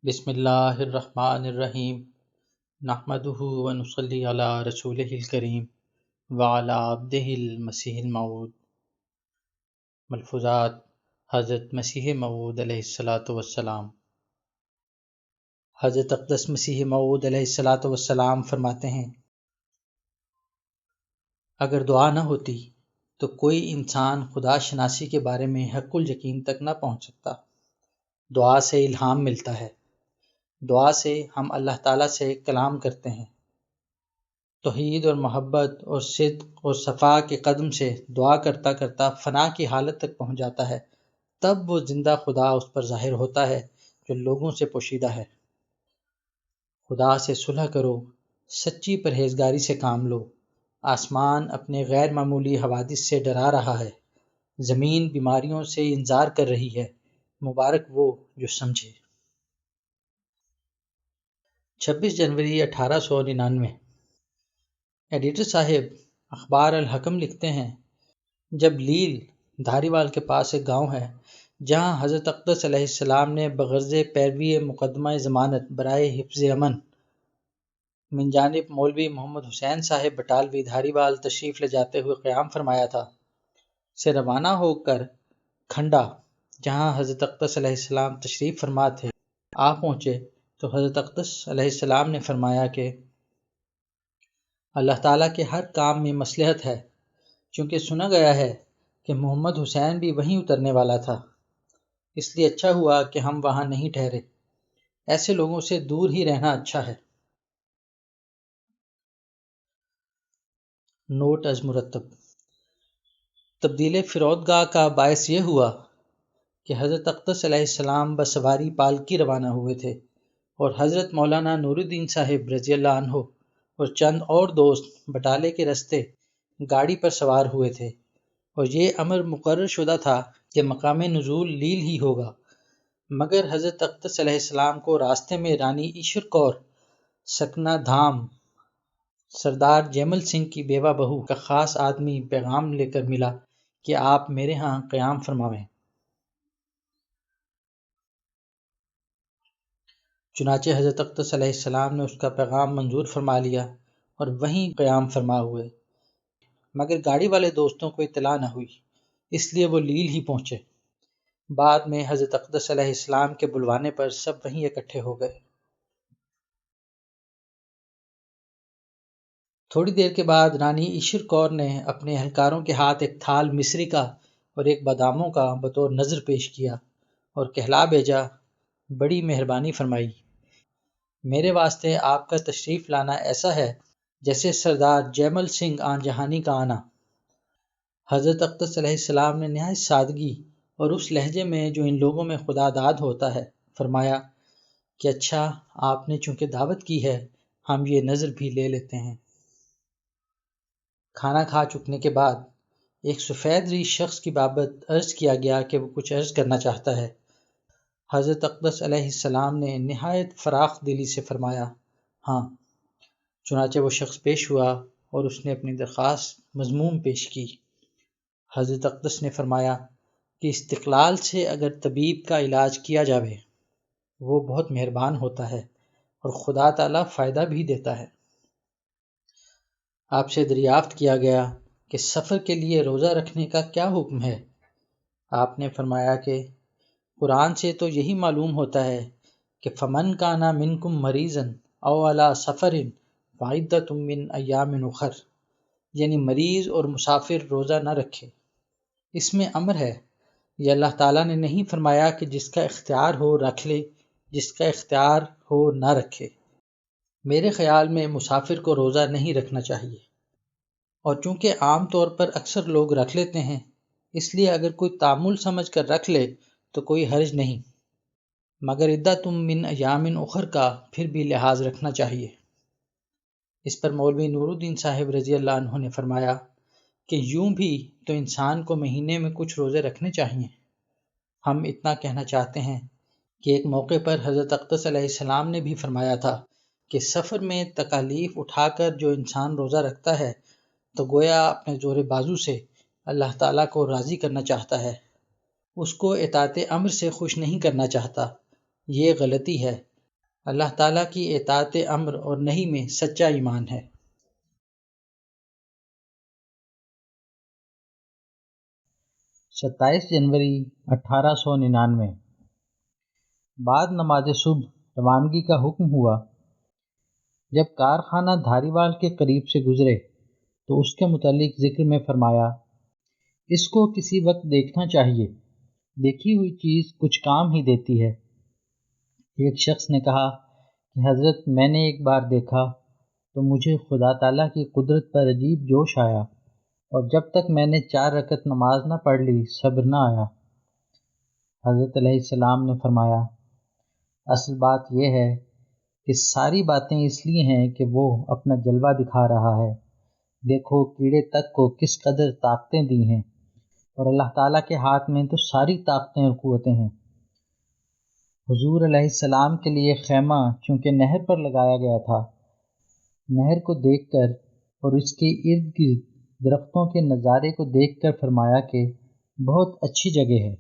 بسم اللہ الرحمن الرحیم نحمدہ ونصلی علی رسولہ الکریم وعلی عبدہ المسیح الموعود۔ ملفوظات حضرت مسیح موعود علیہ السلام۔ حضرت اقدس مسیح موعود علیہ السلام فرماتے ہیں، اگر دعا نہ ہوتی تو کوئی انسان خدا شناسی کے بارے میں حق الیقین تک نہ پہنچ سکتا۔ دعا سے الہام ملتا ہے، دعا سے ہم اللہ تعالیٰ سے کلام کرتے ہیں۔ توحید اور محبت اور صدق اور صفا کے قدم سے دعا کرتا کرتا فنا کی حالت تک پہنچ جاتا ہے، تب وہ زندہ خدا اس پر ظاہر ہوتا ہے جو لوگوں سے پوشیدہ ہے۔ خدا سے صلح کرو، سچی پرہیزگاری سے کام لو۔ آسمان اپنے غیر معمولی حوادث سے ڈرا رہا ہے، زمین بیماریوں سے انذار کر رہی ہے، مبارک وہ جو سمجھے۔ 26 جنوری 1899۔ ایڈیٹر صاحب اخبار الحکم لکھتے ہیں، جب لیل دھاریوال کے پاس ایک گاؤں ہے جہاں حضرت اقدس علیہ السلام نے بغرض پیروی مقدمہ ضمانت برائے حفظ امن من جانب مولوی محمد حسین صاحب بٹالوی دھاریوال تشریف لے جاتے ہوئے قیام فرمایا تھا، سے روانہ ہو کر کھنڈا جہاں حضرت اقدس علیہ السلام تشریف فرما تھے آ پہنچے تو حضرت اقدس علیہ السلام نے فرمایا کہ اللہ تعالیٰ کے ہر کام میں مصلحت ہے، چونکہ سنا گیا ہے کہ محمد حسین بھی وہیں اترنے والا تھا، اس لیے اچھا ہوا کہ ہم وہاں نہیں ٹھہرے، ایسے لوگوں سے دور ہی رہنا اچھا ہے۔ نوٹ از مرتب۔ تبدیل فرودگاہ کا باعث یہ ہوا کہ حضرت اقدس علیہ السلام بسواری پالکی روانہ ہوئے تھے اور حضرت مولانا نور الدین صاحب رضی اللہ عنہ اور چند اور دوست بٹالے کے رستے گاڑی پر سوار ہوئے تھے، اور یہ امر مقرر شدہ تھا کہ مقام نزول لیل ہی ہوگا، مگر حضرت اقدس علیہ السلام کو راستے میں رانی ایشور کور سکنہ دھام سردار جیمل سنگھ کی بیوہ بہو کا خاص آدمی پیغام لے کر ملا کہ آپ میرے ہاں قیام فرماویں۔ چنانچہ حضرت اقدس علیہ السلام نے اس کا پیغام منظور فرما لیا اور وہیں قیام فرما ہوئے، مگر گاڑی والے دوستوں کو اطلاع نہ ہوئی، اس لیے وہ لیل ہی پہنچے۔ بعد میں حضرت اقدس علیہ السلام کے بلوانے پر سب وہیں اکٹھے ہو گئے۔ تھوڑی دیر کے بعد رانی ایشور کور نے اپنے اہلکاروں کے ہاتھ ایک تھال مصری کا اور ایک باداموں کا بطور نذر پیش کیا اور کہلا بھیجا، بڑی مہربانی فرمائی، میرے واسطے آپ کا تشریف لانا ایسا ہے جیسے سردار جیمل سنگھ آن جہانی کا آنا۔ حضرت اقدس علیہ السلام نے نہایت سادگی اور اس لہجے میں جو ان لوگوں میں خدا داد ہوتا ہے فرمایا کہ اچھا، آپ نے چونکہ دعوت کی ہے ہم یہ نذر بھی لے لیتے ہیں۔ کھانا کھا چکنے کے بعد ایک سفید ریش شخص کی بابت عرض کیا گیا کہ وہ کچھ عرض کرنا چاہتا ہے۔ حضرت اقدس علیہ السلام نے نہایت فراخ دلی سے فرمایا، ہاں۔ چنانچہ وہ شخص پیش ہوا اور اس نے اپنی درخواست مضموم پیش کی۔ حضرت اقدس نے فرمایا کہ استقلال سے اگر طبیب کا علاج کیا جاوے وہ بہت مہربان ہوتا ہے اور خدا تعالیٰ فائدہ بھی دیتا ہے۔ آپ سے دریافت کیا گیا کہ سفر کے لیے روزہ رکھنے کا کیا حکم ہے؟ آپ نے فرمایا کہ قرآن سے تو یہی معلوم ہوتا ہے کہ فمن کان منکم مریضا او علی سفر فعدۃ من ایام اخر، یعنی مریض اور مسافر روزہ نہ رکھے۔ اس میں امر ہے، یہ اللہ تعالیٰ نے نہیں فرمایا کہ جس کا اختیار ہو رکھ لے، جس کا اختیار ہو نہ رکھے۔ میرے خیال میں مسافر کو روزہ نہیں رکھنا چاہیے، اور چونکہ عام طور پر اکثر لوگ رکھ لیتے ہیں، اس لیے اگر کوئی تعمل سمجھ کر رکھ لے تو کوئی حرج نہیں، مگر عدۃ من ایام اخر کا پھر بھی لحاظ رکھنا چاہیے۔ اس پر مولوی نور الدین صاحب رضی اللہ عنہ نے فرمایا کہ یوں بھی تو انسان کو مہینے میں کچھ روزے رکھنے چاہیے۔ ہم اتنا کہنا چاہتے ہیں کہ ایک موقع پر حضرت اقدس علیہ السلام نے بھی فرمایا تھا کہ سفر میں تکالیف اٹھا کر جو انسان روزہ رکھتا ہے تو گویا اپنے زور بازو سے اللہ تعالیٰ کو راضی کرنا چاہتا ہے، اس کو اطاعت امر سے خوش نہیں کرنا چاہتا۔ یہ غلطی ہے، اللہ تعالیٰ کی اطاعت امر اور نہی میں سچا ایمان ہے۔ 27 جنوری 1899 بعد نماز صبح روانگی کا حکم ہوا۔ جب کارخانہ دھاریوال کے قریب سے گزرے تو اس کے متعلق ذکر میں فرمایا، اس کو کسی وقت دیکھنا چاہیے، دیکھی ہوئی چیز کچھ کام ہی دیتی ہے۔ ایک شخص نے کہا کہ حضرت میں نے ایک بار دیکھا تو مجھے خدا تعالیٰ کی قدرت پر عجیب جوش آیا، اور جب تک میں نے 4 رکعت نماز نہ پڑھ لی صبر نہ آیا۔ حضرت علیہ السلام نے فرمایا، اصل بات یہ ہے کہ ساری باتیں اس لیے ہیں کہ وہ اپنا جلوہ دکھا رہا ہے۔ دیکھو کیڑے تک کو کس قدر طاقتیں دی ہیں، اور اللہ تعالیٰ کے ہاتھ میں تو ساری طاقتیں اور قوتیں ہیں۔ حضور علیہ السلام کے لیے خیمہ چونکہ نہر پر لگایا گیا تھا، نہر کو دیکھ کر اور اس کے ارد گرد درختوں کے نظارے کو دیکھ کر فرمایا کہ بہت اچھی جگہ ہے۔